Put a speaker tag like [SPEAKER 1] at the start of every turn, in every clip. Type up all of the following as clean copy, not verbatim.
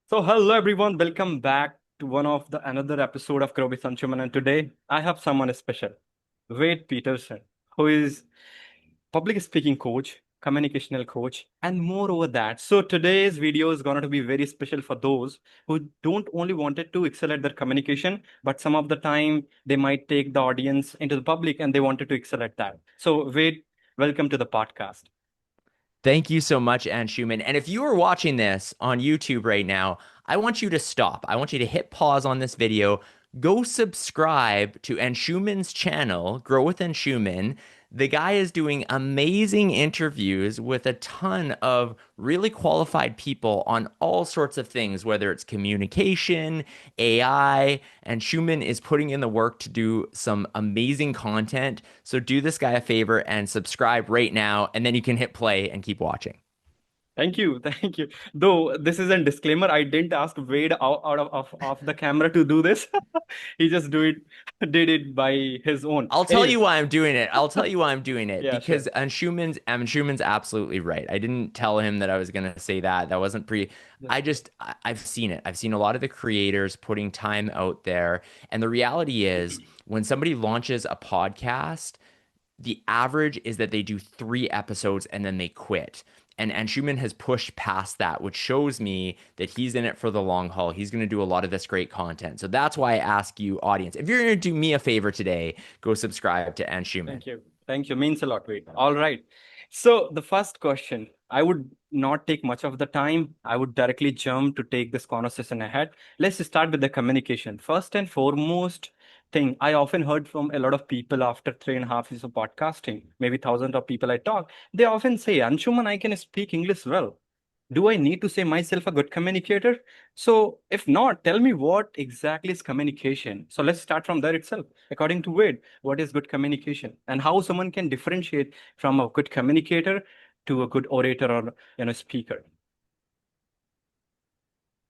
[SPEAKER 1] So hello everyone, welcome back to one of the another episode of Grow with Anshuman, and today I have someone special, Wade Paterson, who is public speaking coach, communicational coach, and more over that. So today's video is going to be very special for those who don't only wanted to excel at their communication, but some of the time they might take the audience into the public and they wanted to excel at that. So Wade, welcome to the podcast.
[SPEAKER 2] Thank you so much, Anshuman. And if you are watching this on YouTube right now, I want you to stop. I want you to hit pause on this video. Go subscribe to Anshuman's channel, Grow with Anshuman. The guy is doing amazing interviews with a ton of really qualified people on all sorts of things, whether it's communication, AI, and Schumann is putting in the work to do some amazing content. So do this guy a favor and subscribe right now, and then you can hit play and keep watching.
[SPEAKER 1] Thank you, thank you. Though this is a disclaimer, I didn't ask Wade out of the camera to do this. He just did it by his own.
[SPEAKER 2] I'll tell you
[SPEAKER 1] Anyways,
[SPEAKER 2] why I'm doing it. I'll tell you why I'm doing it
[SPEAKER 1] yeah, sure.
[SPEAKER 2] because Schumann's absolutely right. I didn't tell him that I was gonna say that. That wasn't pre.
[SPEAKER 1] Just
[SPEAKER 2] I've seen it. I've seen a lot of the creators putting time out there, and the reality is when somebody launches a podcast, the average is that they do 3 episodes and then they quit. And Schumann has pushed past that, which shows me that he's in it for the long haul. He's going to do a lot of this great content. So that's why I ask you, audience, if you're going to do me a favor today, go subscribe to Anshuman.
[SPEAKER 1] Thank you. Thank you. Means a lot, Wade. All right. So the first question, I would not take much of the time. I would directly jump to take this conversation ahead. Let's start with the communication. First and foremost thing I often heard from a lot of people after 3.5 years of podcasting, maybe thousands of people I talk, they often say, Anshuman, I can speak English well. Do I need to say myself a good communicator? So, if not, tell me what exactly is communication. So, let's start from there itself. According to Wade, what is good communication and how someone can differentiate from a good communicator to a good orator or speaker?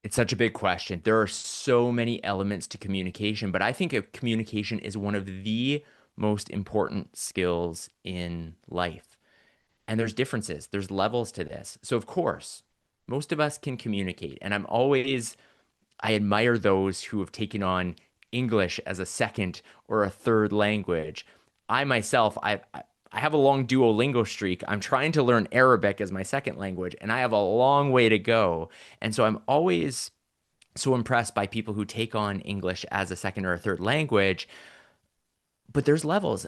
[SPEAKER 2] It's such a big question. There are so many elements to communication, but I think communication is one of the most important skills in life. And there's differences, there's levels to this. So, of course, most of us can communicate. And I admire those who have taken on English as a second or a third language. I myself, I have a long Duolingo streak. I'm trying to learn Arabic as my second language, and I have a long way to go. And so I'm always so impressed by people who take on English as a second or a third language. But there's levels.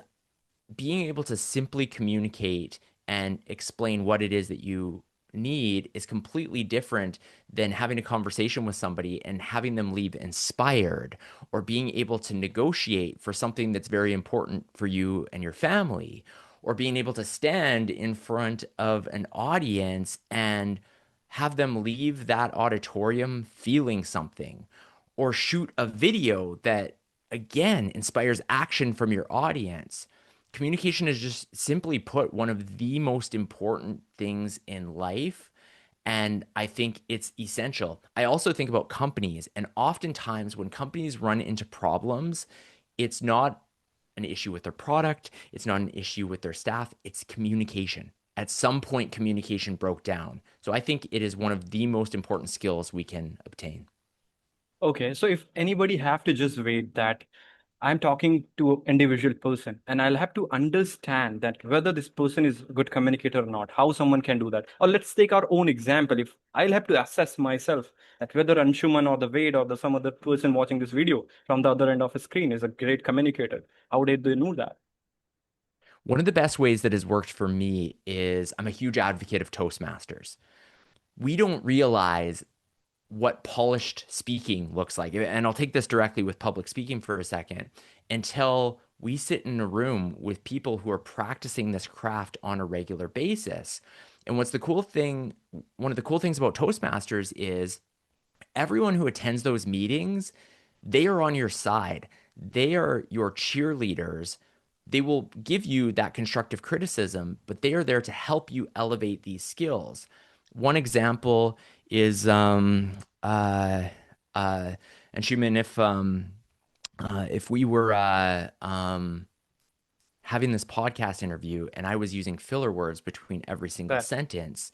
[SPEAKER 2] Being able to simply communicate and explain what it is that you need is completely different than having a conversation with somebody and having them leave inspired or being able to negotiate for something that's very important for you and your family or being able to stand in front of an audience and have them leave that auditorium feeling something or shoot a video that again inspires action from your audience. Communication is just simply put one of the most important things in life. And I think it's essential. I also think about companies, and oftentimes when companies run into problems, it's not an issue with their product, it's not an issue with their staff, it's communication. At some point, communication broke down. So I think it is one of the most important skills we can obtain.
[SPEAKER 1] Okay, so if anybody have to just wait that I'm talking to an individual person and I'll have to understand that whether this person is a good communicator or not, how someone can do that. Or let's take our own example. If I'll have to assess myself that whether Anshuman or the Wade or some other person watching this video from the other end of a screen is a great communicator, how did they know that?
[SPEAKER 2] One of the best ways that has worked for me is I'm a huge advocate of Toastmasters. We don't realize what polished speaking looks like. And I'll take this directly with public speaking for a second until we sit in a room with people who are practicing this craft on a regular basis. And one of the cool things about Toastmasters is everyone who attends those meetings, they are on your side. They are your cheerleaders. They will give you that constructive criticism, but they are there to help you elevate these skills. One example is and Schumann, if we were having this podcast interview and I was using filler words between every single
[SPEAKER 1] That
[SPEAKER 2] sentence,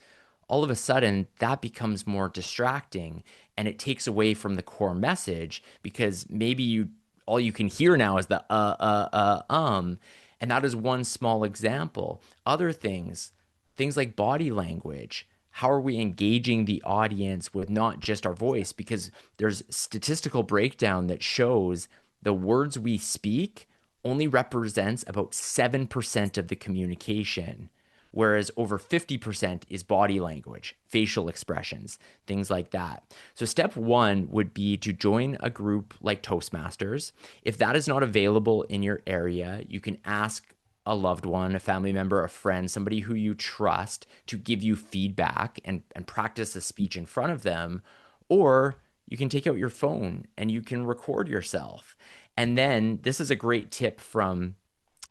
[SPEAKER 2] all of a sudden that becomes more distracting and it takes away from the core message because maybe you all you can hear now is the and that is one small example. Other things like body language. How are we engaging the audience with not just our voice? Because there's statistical breakdown that shows the words we speak only represents about 7% of the communication, whereas over 50% is body language, facial expressions, things like that. So, step one would be to join a group like Toastmasters. If that is not available in your area, you can ask a loved one, a family member, a friend, somebody who you trust to give you feedback and practice a speech in front of them. Or you can take out your phone and you can record yourself. And then this is a great tip from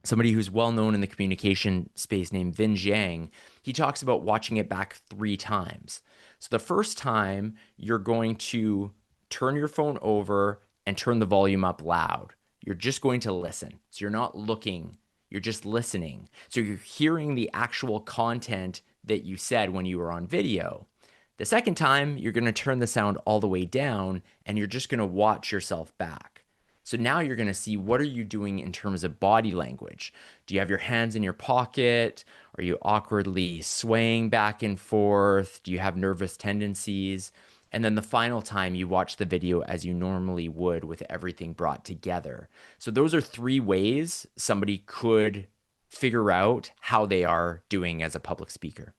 [SPEAKER 2] somebody who's well known in the communication space named Vin Jiang. He talks about watching it back 3 times. So the first time, you're going to turn your phone over and turn the volume up loud. You're just going to listen. So you're not looking, you're just listening. So you're hearing the actual content that you said when you were on video. The second time, you're going to turn the sound all the way down and you're just going to watch yourself back. So now you're going to see what are you doing in terms of body language? Do you have your hands in your pocket? Are you awkwardly swaying back and forth? Do you have nervous tendencies? And then the final time you watch the video as you normally would with everything brought together. So those are 3 ways somebody could figure out how they are doing as a public speaker.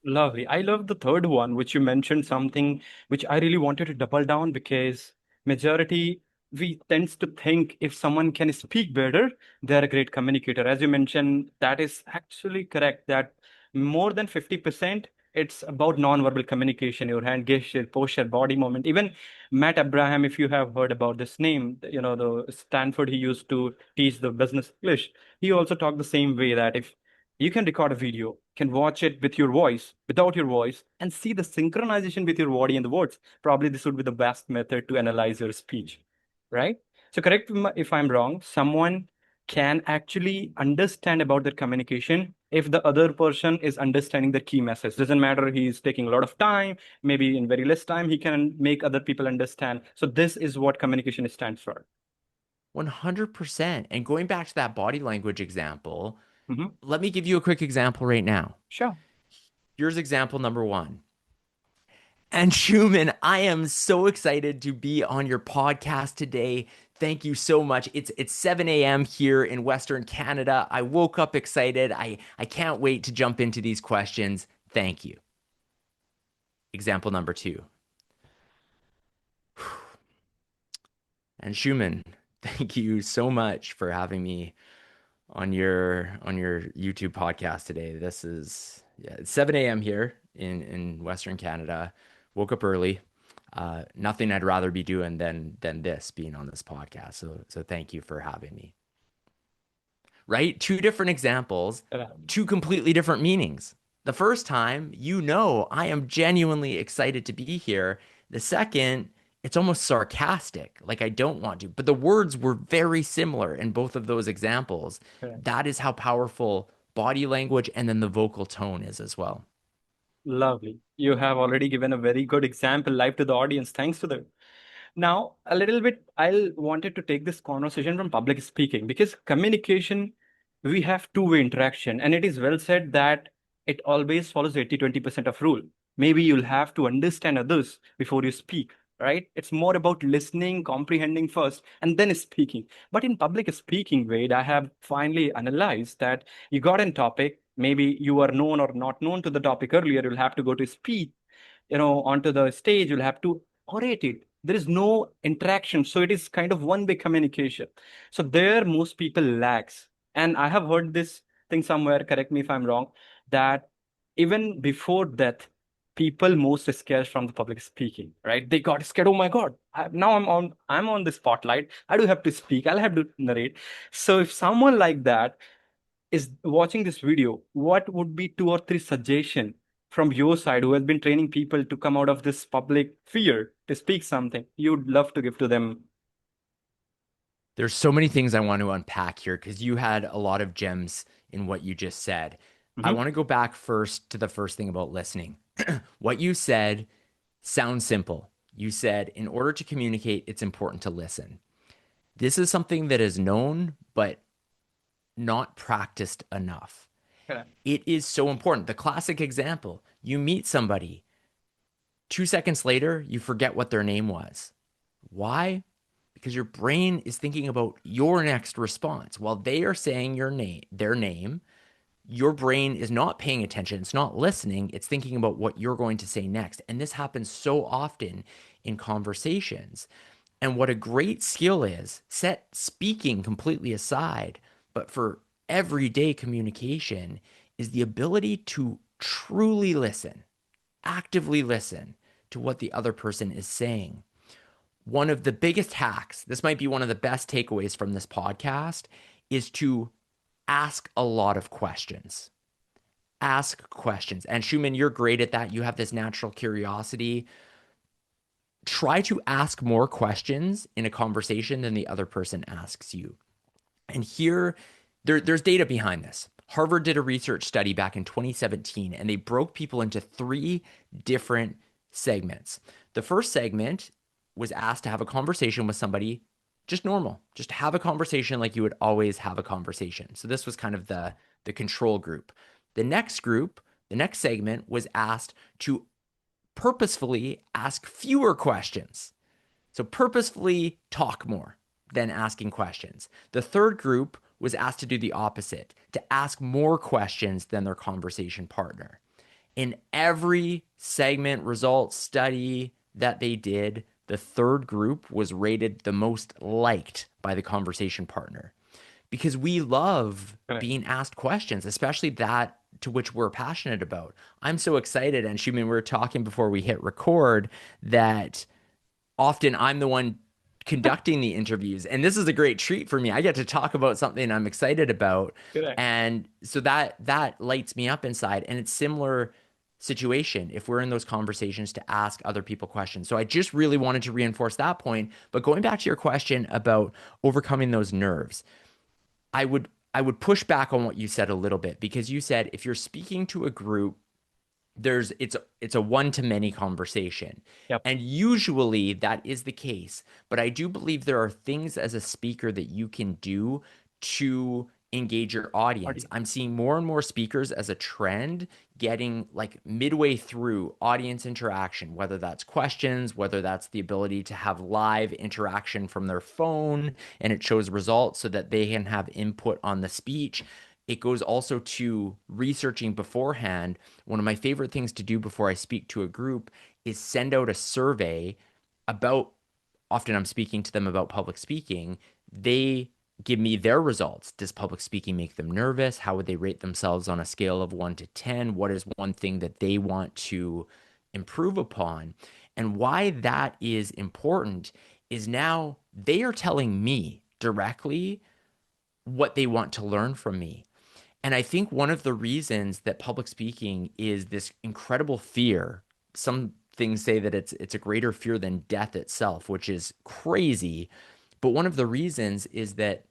[SPEAKER 1] Lovely. I love the third one, which you mentioned something which I really wanted to double down because majority we tends to think if someone can speak better, they're a great communicator. As you mentioned, that is actually correct. That more than 50%, it's about non-verbal communication, your hand gesture, posture, body movement. Even Matt Abraham, if you have heard about this name, the Stanford he used to teach the business English. He also talked the same way that if you can record a video, can watch it with your voice, without your voice, and see the synchronization with your body and the words. Probably this would be the best method to analyze your speech, right? So correct me if I'm wrong. Someone can actually understand about their communication if the other person is understanding the key message. Doesn't matter he's taking a lot of time, maybe in very less time, he can make other people understand. So this is what communication stands for.
[SPEAKER 2] 100%. And going back to that body language example,
[SPEAKER 1] Hmm.
[SPEAKER 2] let me give you a quick example right now.
[SPEAKER 1] Sure.
[SPEAKER 2] Here's example number one. And Schumann, I am so excited to be on your podcast today. Thank you so much. It's 7 a.m. here in Western Canada. I woke up excited. I can't wait to jump into these questions. Thank you. Example number two. And Schumann, thank you so much for having me on your YouTube podcast today. This is yeah, it's 7 a.m. here in Western Canada. Woke up early. Nothing I'd rather be doing than this, being on this podcast. So thank you for having me. Right? 2 different examples,
[SPEAKER 1] Uh,
[SPEAKER 2] 2 completely different meanings. The first time, I am genuinely excited to be here. The second, it's almost sarcastic, like I don't want to. But the words were very similar in both of those examples. That is how powerful body language and then the vocal tone is as well.
[SPEAKER 1] Lovely. You have already given a very good example live to the audience. Thanks to them. Now, a little bit, I wanted to take this conversation from public speaking because communication, we have two-way interaction, and it is well said that it always follows 80-20% of rule. Maybe you'll have to understand others before you speak, right? It's more about listening, comprehending first, and then speaking. But in public speaking, Wade, I have finally analyzed that you got a topic, maybe you are known or not known to the topic earlier, you'll have to go to speak, onto the stage, you'll have to orate it. There is no interaction, so it is kind of one-way communication. So there most people lacks, and I have heard this thing somewhere, correct me if I'm wrong, that even before death, people most scared from the public speaking, right? They got scared. Oh my god, now I'm on the spotlight, I do have to speak, I'll have to narrate. So if someone like that is watching this video, what would be 2 or 3 suggestions from your side who has been training people to come out of this public fear to speak something you'd love to give to them?
[SPEAKER 2] There's so many things I want to unpack here because you had a lot of gems in what you just said. I
[SPEAKER 1] Hmm.
[SPEAKER 2] want to go back first to the first thing about listening. What you said sounds simple. You said, in order to communicate, it's important to listen. This is something that is known, but not practiced enough.
[SPEAKER 1] Correct.
[SPEAKER 2] It is so important. The classic example, you meet somebody, 2 seconds later, you forget what their name was. Why? Because your brain is thinking about your next response. While they are saying their name, your brain is not paying attention. It's not listening. It's thinking about what you're going to say next. And this happens so often in conversations. And what a great skill is, set speaking completely aside, but for everyday communication, is the ability to truly listen, actively listen to what the other person is saying. One of the biggest hacks, this might be one of the best takeaways from this podcast, is to ask a lot of questions. Ask questions. And Anshuman, you're great at that. You have this natural curiosity. Try to ask more questions in a conversation than the other person asks you. And here, there's data behind this. Harvard did a research study back in 2017, and they broke people into three different segments. The first segment was asked to have a conversation with somebody just normal, just have a conversation like you would always have a conversation. So this was kind of the control group. The next group, the next segment was asked to purposefully ask fewer questions. So purposefully talk more than asking questions. The third group was asked to do the opposite, to ask more questions than their conversation partner. In every segment results study that they did, the third group was rated the most liked by the conversation partner because we love
[SPEAKER 1] Correct.
[SPEAKER 2] being asked questions, especially that to which we're passionate about. I'm so excited. And Shuman, we were talking before we hit record that often I'm the one conducting the interviews. And this is a great treat for me. I get to talk about something I'm excited about.
[SPEAKER 1] Correct.
[SPEAKER 2] And so that lights me up inside. And it's similar situation if we're in those conversations to ask other people questions. So I just really wanted to reinforce that point. But going back to your question about overcoming those nerves, I would push back on what you said a little bit because you said if you're speaking to a group, it's a one to many conversation.
[SPEAKER 1] Yep.
[SPEAKER 2] And usually that is the case, but I do believe there are things as a speaker that you can do to engage your audience.
[SPEAKER 1] Audience.
[SPEAKER 2] I'm seeing more and more speakers as a trend getting like midway through audience interaction, whether that's questions, whether that's the ability to have live interaction from their phone and it shows results so that they can have input on the speech. It goes also to researching beforehand. One of my favorite things to do before I speak to a group is send out a survey about, often I'm speaking to them about public speaking. They give me their results. Does public speaking make them nervous? How would they rate themselves on a scale of 1 to 10? What is one thing that they want to improve upon? And why that is important is now they are telling me directly what they want to learn from me. And I think one of the reasons that public speaking is this incredible fear, some things say that it's a greater fear than death itself, which is crazy. But one of the reasons is that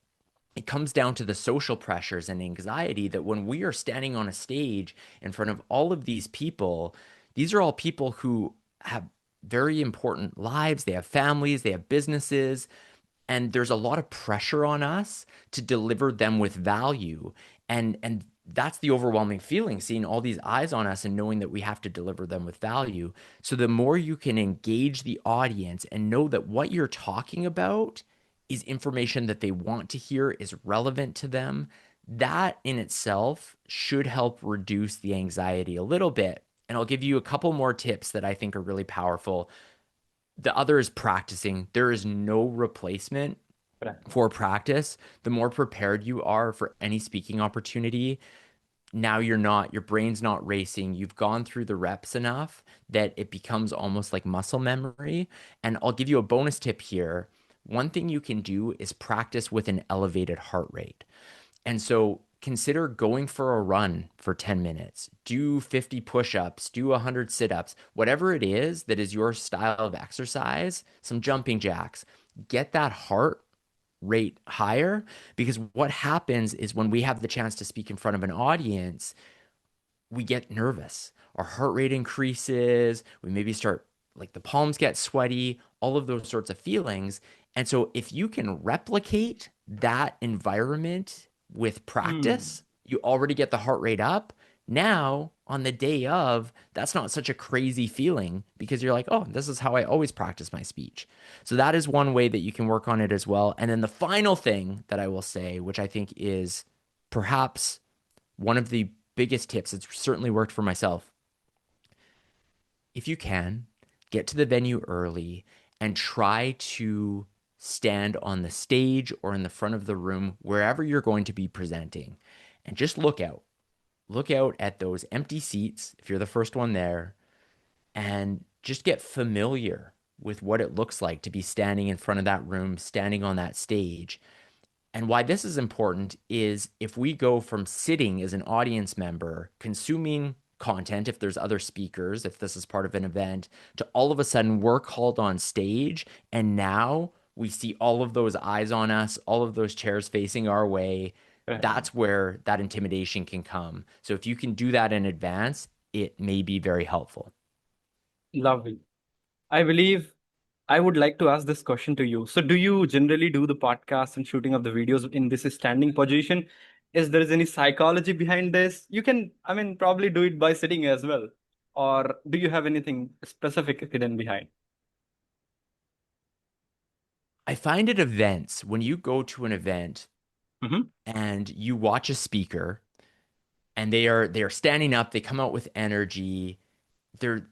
[SPEAKER 2] it comes down to the social pressures and anxiety that when we are standing on a stage in front of all of these people, these are all people who have very important lives, they have families, they have businesses, and there's a lot of pressure on us to deliver them with value. And that's the overwhelming feeling, seeing all these eyes on us and knowing that we have to deliver them with value. So the more you can engage the audience and know that what you're talking about is information that they want to hear, is relevant to them, that in itself should help reduce the anxiety a little bit. And I'll give you a couple more tips that I think are really powerful. The other is practicing. There is no replacement
[SPEAKER 1] Correct.
[SPEAKER 2] for practice. The more prepared you are for any speaking opportunity, now your brain's not racing. You've gone through the reps enough that it becomes almost like muscle memory. And I'll give you a bonus tip here. One thing you can do is practice with an elevated heart rate. And so consider going for a run for 10 minutes, do 50 push ups, do 100 sit ups, whatever it is that is your style of exercise, some jumping jacks. Get that heart rate higher because what happens is when we have the chance to speak in front of an audience, we get nervous. Our heart rate increases. We maybe start like the palms get sweaty, all of those sorts of feelings. And so if you can replicate that environment with
[SPEAKER 1] Hmm.
[SPEAKER 2] practice, you already get the heart rate up. Now, on the day of, that's not such a crazy feeling because you're like, oh, this is how I always practice my speech. So that is one way that you can work on it as well. And then the final thing that I will say, which I think is perhaps one of the biggest tips, it's certainly worked for myself. If you can, get to the venue early and try to stand on the stage or in the front of the room, wherever you're going to be presenting, and just look out. Look out at those empty seats if you're the first one there, and just get familiar with what it looks like to be standing in front of that room, standing on that stage. And why this is important is if we go from sitting as an audience member, consuming content, if there's other speakers, if this is part of an event, to all of a sudden we're called on stage and now we see all of those eyes on us, all of those chairs facing our way.
[SPEAKER 1] Right.
[SPEAKER 2] That's where that intimidation can come. So if you can do that in advance, it may be very helpful.
[SPEAKER 1] Lovely. I believe I would like to ask this question to you. So, do you generally do the podcast and shooting of the videos in this standing position? Is there any psychology behind this? You can, I mean, probably do it by sitting as well. Or do you have anything specific hidden behind?
[SPEAKER 2] I find at events, when you go to an event
[SPEAKER 1] Mm-hmm.
[SPEAKER 2] and you watch a speaker and they are standing up, they come out with energy, they're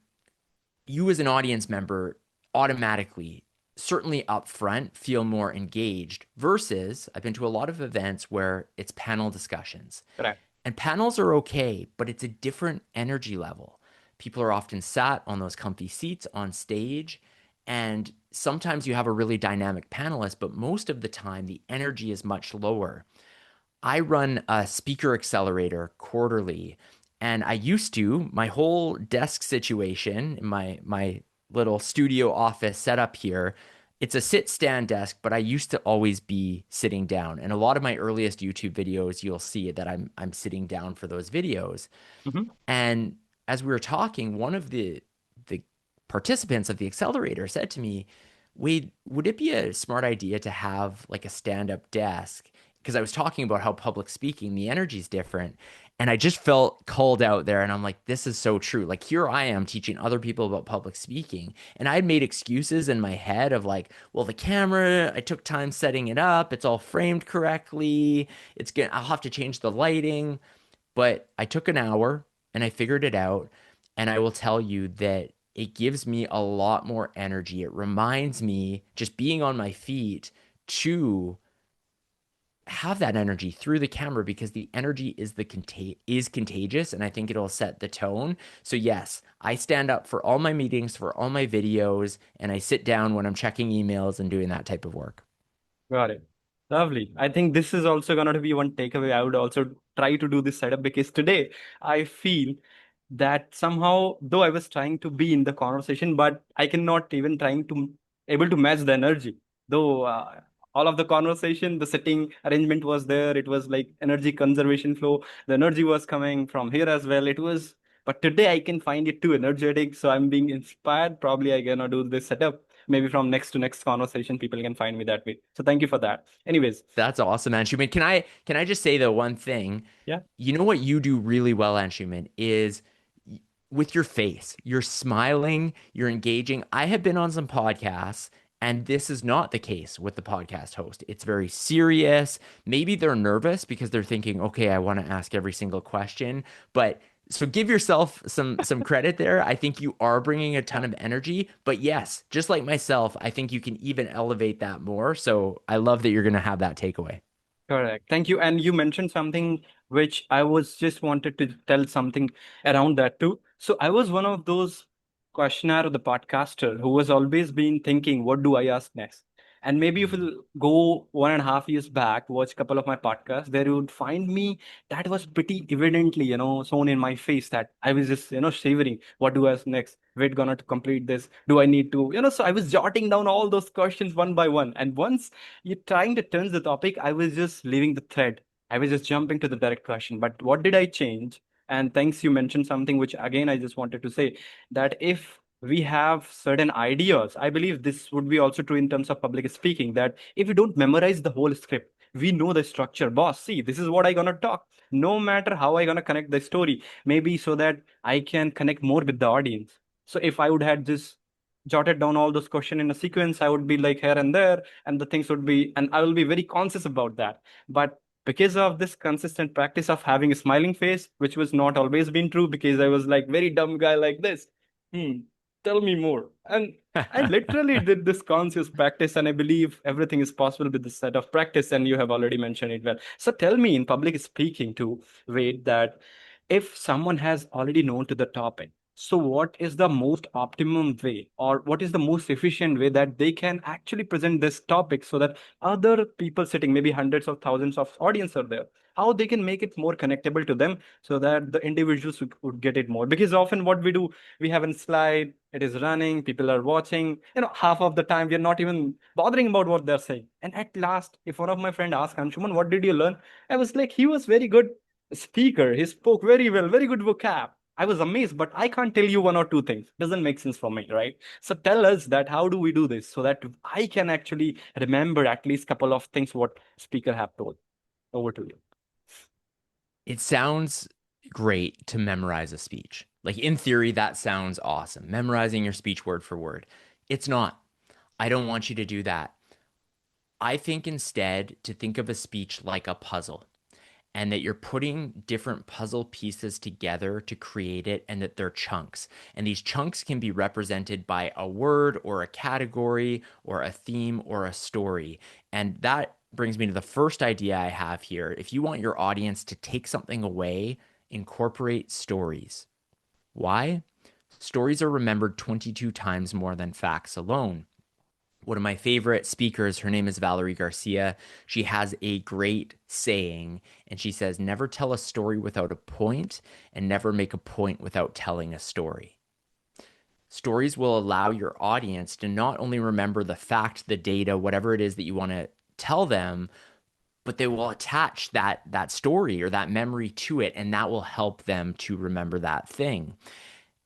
[SPEAKER 2] you as an audience member automatically certainly up front feel more engaged versus I've been to a lot of events where it's panel discussions.
[SPEAKER 1] Correct.
[SPEAKER 2] And panels are okay, but it's a different energy level. People are often sat on those comfy seats on stage, and sometimes you have a really dynamic panelist, but most of the time the energy is much lower. I run a speaker accelerator quarterly, and I used to my whole desk situation, my little studio office setup here. It's a sit stand desk, but I used to always be sitting down. And a lot of my earliest YouTube videos, you'll see that I'm sitting down for those videos.
[SPEAKER 1] Mm-hmm.
[SPEAKER 2] And as we were talking, one of the participants of the accelerator said to me, Wade, would it be a smart idea to have like a stand-up desk? Because I was talking about how public speaking, the energy is different. And I just felt called out there. And I'm like, this is so true. Like, here I am teaching other people about public speaking. And I had made excuses in my head of like, well, the camera, I took time setting it up. It's all framed correctly. I'll have to change the lighting. But I took an hour and I figured it out. And I will tell you that it gives me a lot more energy. It reminds me, just being on my feet, to have that energy through the camera because the energy is contagious and I think it'll set the tone. So yes, I stand up for all my meetings, for all my videos, and I sit down when I'm checking emails and doing that type of work.
[SPEAKER 1] Got it. Lovely. I think this is also going to be one takeaway. I would also try to do this setup because today I feel that somehow, though I was trying to be in the conversation, but I cannot even trying to able to match the energy. Though all of the conversation, the setting arrangement was there. It was like energy conservation flow. The energy was coming from here as well. It was, but today I can find it too energetic. So I'm being inspired. Probably I gonna do this setup maybe from next to next conversation people can find me that way, so thank you for that. Anyways.
[SPEAKER 2] That's awesome, Anshuman. Can I just say the one thing?
[SPEAKER 1] Yeah.
[SPEAKER 2] You know what you do really well, Anshuman, is with your face. You're smiling, you're engaging. I have been on some podcasts, and this is not the case with the podcast host. It's very serious. Maybe they're nervous because they're thinking, okay, I want to ask every single question. But so give yourself some credit there. I think you are bringing a ton
[SPEAKER 1] Yeah.
[SPEAKER 2] of energy. But yes, just like myself, I think you can even elevate that more. So I love that you're going to have that takeaway.
[SPEAKER 1] Correct. Thank you. And you mentioned something which I was just wanted to tell something around that too. So I was one of those questionnaire or the podcaster who was always been thinking, what do I ask next? And maybe if
[SPEAKER 2] Mm.
[SPEAKER 1] you go 1.5 years back, watch a couple of my podcasts, there you would find me that was pretty evidently, shown in my face that I was just, shivering. What do I ask next? Wait, gonna to complete this? Do I need to, so I was jotting down all those questions one by one. And once you're trying to turn the topic, I was just leaving the thread. I was just jumping to the direct question. But what did I change? And thanks, you mentioned something which again I just wanted to say, that if we have certain ideas, I believe this would be also true in terms of public speaking, that if we don't memorize the whole script, we know the structure. Boss, see, this is what I gonna talk. No matter how I gonna connect the story, maybe so that I can connect more with the audience. So if I would had this jotted down all those questions in a sequence, I would be like here and there, and the things would be, and I will be very conscious about that. But because of this consistent practice of having a smiling face, which was not always been true, because I was like very dumb guy like this. Hmm, tell me more. And I literally did this conscious practice, and I believe everything is possible with this set of practice. And you have already mentioned it well. So tell me in public speaking too, Wade, that if someone has already known to the topic, so what is the most optimum way, or what is the most efficient way that they can actually present this topic so that other people sitting, maybe hundreds of thousands of audience are there, how they can make it more connectable to them so that the individuals would get it more? Because often what we do, we have a slide, it is running, people are watching, half of the time we are not even bothering about what they're saying. And at last, if one of my friend asked, Anshuman, what did you learn? I was like, he was very good speaker, he spoke very well, very good vocab. I was amazed, but I can't tell you one or two things. Doesn't make sense for me, right? So tell us that how do we do this so that I can actually remember at least couple of things what speaker have told. Over to you.
[SPEAKER 2] It sounds great to memorize a speech. Like in theory, that sounds awesome. Memorizing your speech word for word. It's not. I don't want you to do that. I think instead to think of a speech like a puzzle and that you're putting different puzzle pieces together to create it and that they're chunks. And these chunks can be represented by a word or a category or a theme or a story. And that brings me to the first idea I have here. If you want your audience to take something away, incorporate stories. Why? Stories are remembered 22 times more than facts alone. One of my favorite speakers, her name is Valerie Garcia. She has a great saying, and she says, never tell a story without a point, and never make a point without telling a story. Stories will allow your audience to not only remember the fact, the data, whatever it is that you want to tell them, but they will attach that story or that memory to it, and that will help them to remember that thing.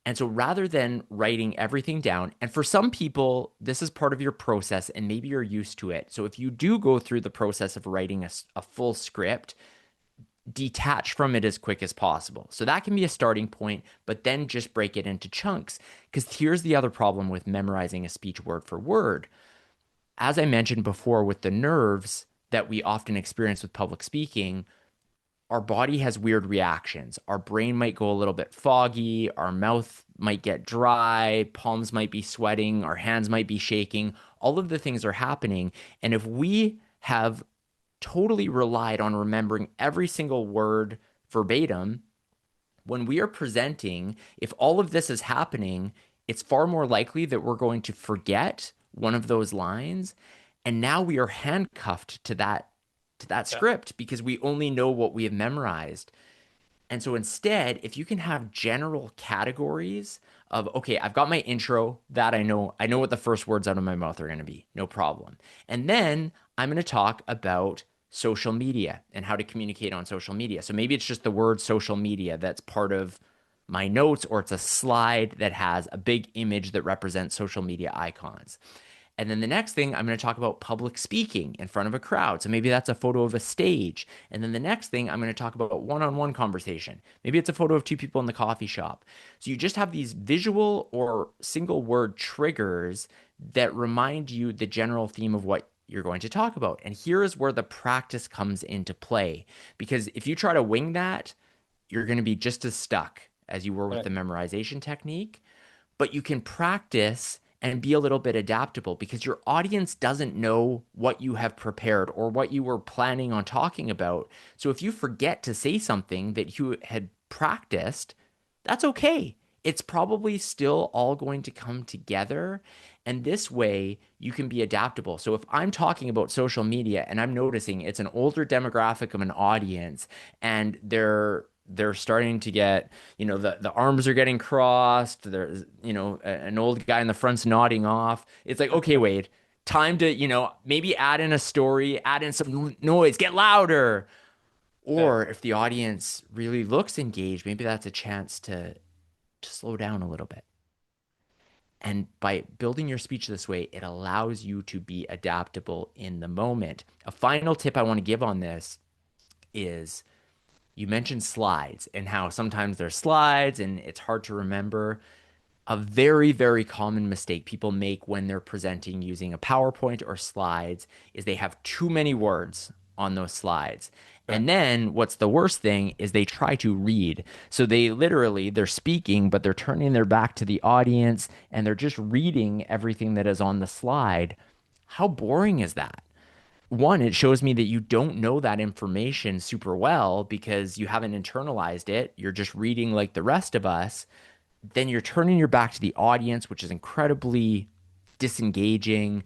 [SPEAKER 2] And so rather than writing everything down, and for some people, this is part of your process and maybe you're used to it. So if you do go through the process of writing a full script, detach from it as quick as possible. So that can be a starting point, but then just break it into chunks. Because here's the other problem with memorizing a speech word for word. As I mentioned before, with the nerves that we often experience with public speaking, our body has weird reactions. Our brain might go a little bit foggy, our mouth might get dry, palms might be sweating, our hands might be shaking. All of the things are happening. And if we have totally relied on remembering every single word verbatim, when we are presenting, if all of this is happening, it's far more likely that we're going to forget one of those lines. And now we are handcuffed to that
[SPEAKER 1] Yeah.
[SPEAKER 2] script because we only know what we have memorized. And so instead, if you can have general categories of, okay, I've got my intro that I know what the first words out of my mouth are going to be, no problem. And then I'm going to talk about social media and how to communicate on social media. So maybe it's just the word social media that's part of my notes, or it's a slide that has a big image that represents social media icons. And then the next thing, I'm going to talk about public speaking in front of a crowd. So maybe that's a photo of a stage. And then the next thing, I'm going to talk about one-on-one conversation. Maybe it's a photo of two people in the coffee shop. So you just have these visual or single word triggers that remind you the general theme of what you're going to talk about. And here is where the practice comes into play. Because if you try to wing that, you're going to be just as stuck as you were with the
[SPEAKER 1] Correct.
[SPEAKER 2] memorization technique, but you can practice and be a little bit adaptable because your audience doesn't know what you have prepared or what you were planning on talking about. So if you forget to say something that you had practiced, that's okay. It's probably still all going to come together. And this way you can be adaptable. So if I'm talking about social media and I'm noticing it's an older demographic of an audience and they're starting to get, the arms are getting crossed, there's, an old guy in the front's nodding off. It's like, okay, Wade, time to, maybe add in a story, add in some noise, get louder.
[SPEAKER 1] Fair.
[SPEAKER 2] Or if the audience really looks engaged, maybe that's a chance to slow down a little bit. And by building your speech this way, it allows you to be adaptable in the moment. A final tip I want to give on this is you mentioned slides and how sometimes there's slides and it's hard to remember. A very, very common mistake people make when they're presenting using a PowerPoint or slides is they have too many words on those slides.
[SPEAKER 1] Fair.
[SPEAKER 2] And then what's the worst thing is they try to read. So they're speaking, but they're turning their back to the audience and they're just reading everything that is on the slide. How boring is that? One, it shows me that you don't know that information super well because you haven't internalized it. You're just reading like the rest of us. Then you're turning your back to the audience, which is incredibly disengaging.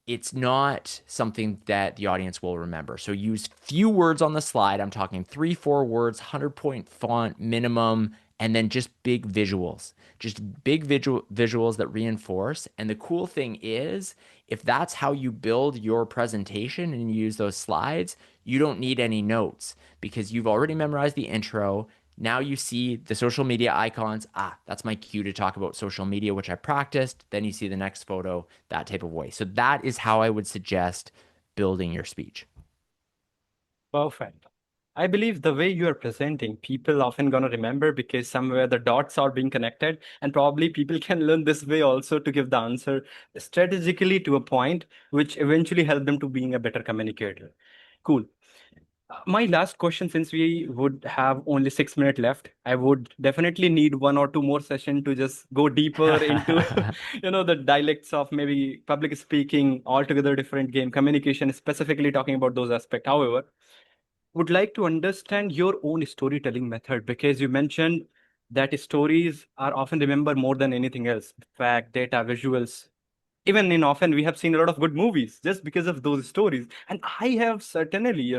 [SPEAKER 2] It's not something that the audience will remember. So use few words on the slide. I'm talking 3, 4 words, 100-point font minimum, and then just big visuals. Just big visuals that reinforce. And the cool thing is, if that's how you build your presentation and you use those slides, you don't need any notes because you've already memorized the intro. Now you see the social media icons. Ah, that's my cue to talk about social media, which I practiced. Then you see the next photo, that type of way. So that is how I would suggest building your speech.
[SPEAKER 1] Perfect. I believe the way you are presenting, people often gonna remember because somewhere the dots are being connected, and probably people can learn this way also to give the answer strategically to a point, which eventually help them to being a better communicator. Cool. My last question, since we would have only 6 minutes left, I would definitely need one or two more session to just go deeper into, the dialects of maybe public speaking, altogether different game, communication, specifically talking about those aspects. However, would like to understand your own storytelling method because you mentioned that stories are often remembered more than anything else. Fact, data, visuals. Even in often we have seen a lot of good movies just because of those stories. And I have certainly,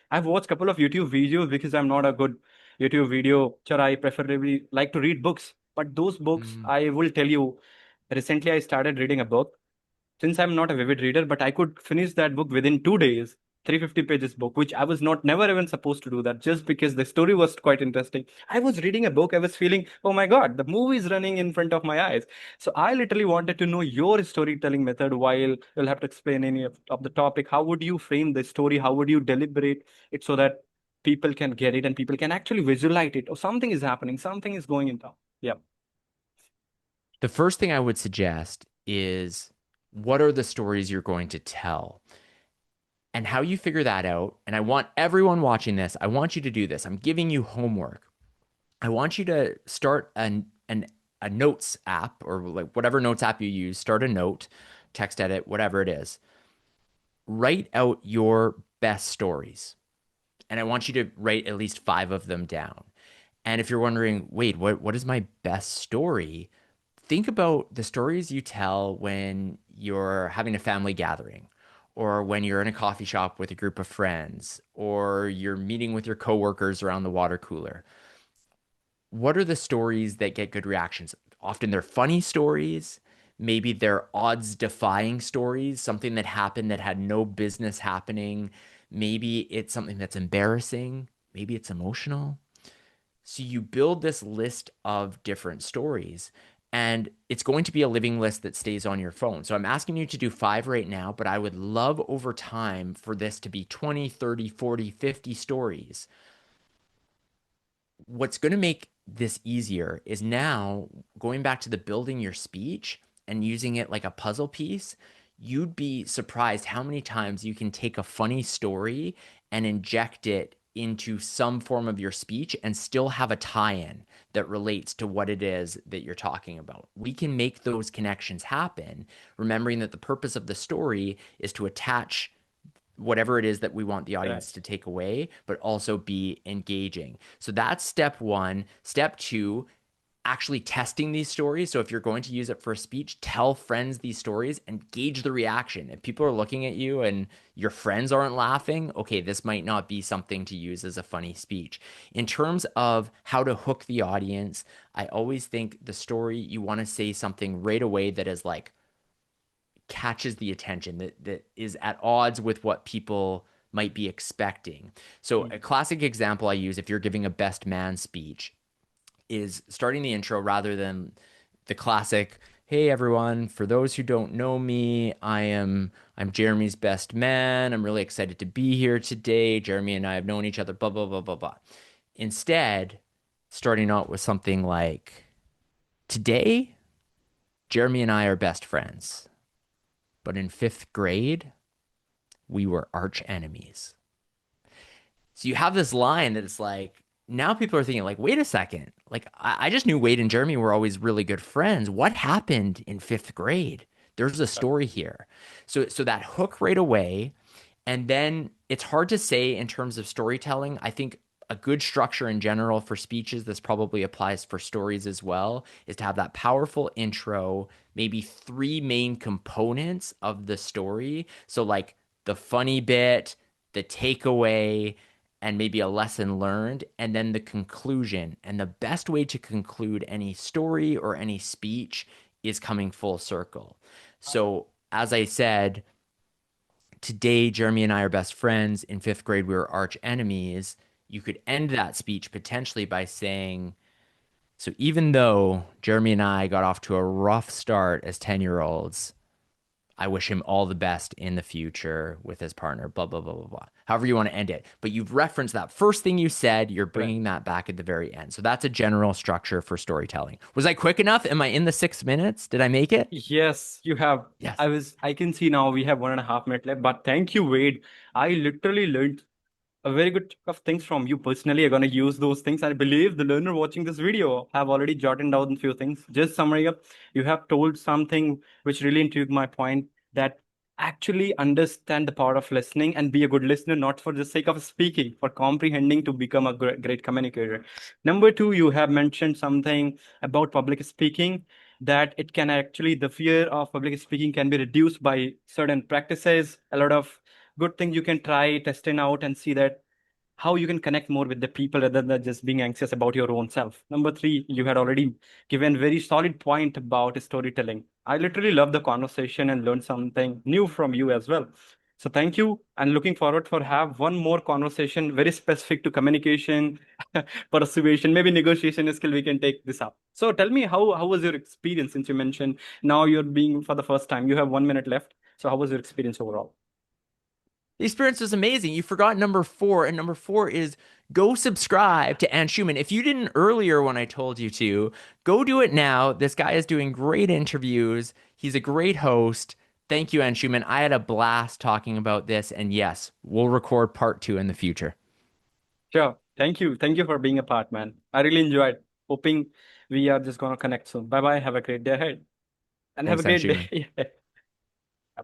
[SPEAKER 1] I've watched a couple of YouTube videos because I'm not a good YouTube video watcher. I preferably like to read books. But those books,
[SPEAKER 2] Mm.
[SPEAKER 1] I will tell you, recently I started reading a book since I'm not a vivid reader, but I could finish that book within 2 days, 350 pages book, which I was not never even supposed to do that just because the story was quite interesting. I was reading a book, I was feeling, oh my God, the movie is running in front of my eyes. So I literally wanted to know your storytelling method while you'll have to explain any of the topic. How would you frame the story? How would you deliberate it so that people can get it and people can actually visualize it? Or something is happening, something is going in town. Yeah.
[SPEAKER 2] The first thing I would suggest is what are the stories you're going to tell? And how you figure that out. And I want everyone watching this, I want you to do this. I'm giving you homework. I want you to start a notes app or like whatever notes app you use, start a note, text edit, whatever it is. Write out your best stories. And I want you to write at least 5 of them down. And if you're wondering, wait, what is my best story? Think about the stories you tell when you're having a family gathering, or when you're in a coffee shop with a group of friends, or you're meeting with your coworkers around the water cooler. What are the stories that get good reactions? Often they're funny stories. Maybe they're odds defying stories, something that happened that had no business happening. Maybe it's something that's embarrassing. Maybe it's emotional. So you build this list of different stories, and it's going to be a living list that stays on your phone. So I'm asking you to do 5 right now, but I would love over time for this to be 20, 30, 40, 50 stories. What's going to make this easier is now going back to the building your speech and using it like a puzzle piece. You'd be surprised how many times you can take a funny story and inject it into some form of your speech and still have a tie-in that relates to what it is that you're talking about. We can make those connections happen, remembering that the purpose of the story is to attach whatever it is that we want the
[SPEAKER 1] Right.
[SPEAKER 2] audience to take away, but also be engaging. So that's step one. Step two, actually testing these stories. So if you're going to use it for a speech, tell friends these stories and gauge the reaction. If people are looking at you and your friends aren't laughing, okay, this might not be something to use as a funny speech. In terms of how to hook the audience, I always think the story, you want to say something right away that is like catches the attention, that is at odds with what people might be expecting. So, a
[SPEAKER 1] Mm.
[SPEAKER 2] classic example I use if you're giving a best man speech is starting the intro rather than the classic, hey everyone, for those who don't know me, I'm Jeremy's best man. I'm really excited to be here today. Jeremy and I have known each other, blah blah blah blah blah. Instead, starting out with something like, today, Jeremy and I are best friends, but in 5th grade, we were arch enemies. So you have this line that it's like, now people are thinking, like, wait a second. Like, I just knew Wade and Jeremy were always really good friends. What happened in 5th grade? There's a story here. So that hook right away. And then it's hard to say in terms of storytelling. I think a good structure in general for speeches, this probably applies for stories as well, is to have that powerful intro, maybe 3 main components of the story. So, like the funny bit, the takeaway, and maybe a lesson learned, and then the conclusion. And the best way to conclude any story or any speech is coming full circle. So, as I said, today, Jeremy and I are best friends. In 5th grade, we were arch enemies. You could end that speech potentially by saying, so even though Jeremy and I got off to a rough start as 10-year-olds, I wish him all the best in the future with his partner, blah, blah, blah, blah, blah. However you want to end it. But you've referenced that first thing you said, you're
[SPEAKER 1] Correct.
[SPEAKER 2] bringing that back at the very end. So that's a general structure for storytelling. Was I quick enough? Am I in the 6 minutes? Did I make it?
[SPEAKER 1] Yes, you have.
[SPEAKER 2] Yes.
[SPEAKER 1] I can see now we have 1.5 minutes left, but thank you, Wade. I literally learned a very good chunk of things from you personally. I'm gonna use those things. I believe the learner watching this video have already jotted down a few things. Just summary up, you have told something which really intrigued my point, that actually understand the power of listening and be a good listener, not for the sake of speaking, for comprehending to become a great communicator. Number two, you have mentioned something about public speaking, that it can actually, the fear of public speaking can be reduced by certain practices, a lot of good things you can try testing out and see that how you can connect more with the people rather than just being anxious about your own self. Number three, you had already given very solid point about storytelling. I literally love the conversation and learned something new from you as well. So thank you, and looking forward for have one more conversation very specific to communication, persuasion, maybe negotiation skill. We can take this up. So tell me, how was your experience, since you mentioned now you're being for the first time. You have 1 minute left. So how was your experience overall?
[SPEAKER 2] The experience was amazing. You forgot number 4, and number 4 is go subscribe to Anshuman. If you didn't earlier when I told you to, go do it now. This guy is doing great interviews. He's a great host. Thank you, Anshuman. I had a blast talking about this, and yes, we'll record part 2 in the future.
[SPEAKER 1] Sure. Thank you. Thank you for being a part, man. I really enjoyed. Hoping we are just gonna connect soon. Bye bye. Have a great day ahead. And have a
[SPEAKER 2] Thanks,
[SPEAKER 1] great
[SPEAKER 2] Anshuman.
[SPEAKER 1] day.